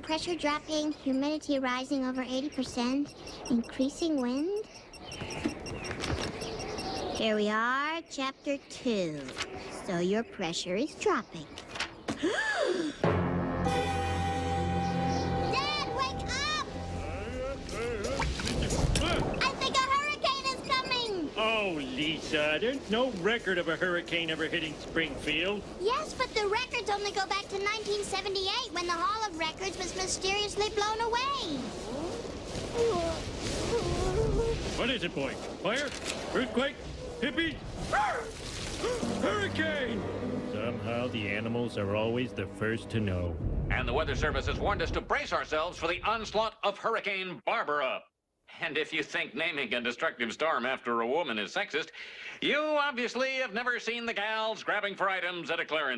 pressure dropping, humidity rising over 80%, increasing wind. Here we are, chapter 2. So your pressure is dropping. Dad, wake up! I think a hurricane is coming! Oh, Lisa, there's no record of a hurricane ever hitting Springfield. Yes, but the records only go back to 1978 when the Hall of Records was mysteriously blown away. What is it, boy? Fire? Earthquake? Hippie? Hurricane! Somehow the animals are always the first to know. And the Weather Service has warned us to brace ourselves for the onslaught of Hurricane Barbara. And if you think naming a destructive storm after a woman is sexist, you obviously have never seen the gals grabbing for items at a clearance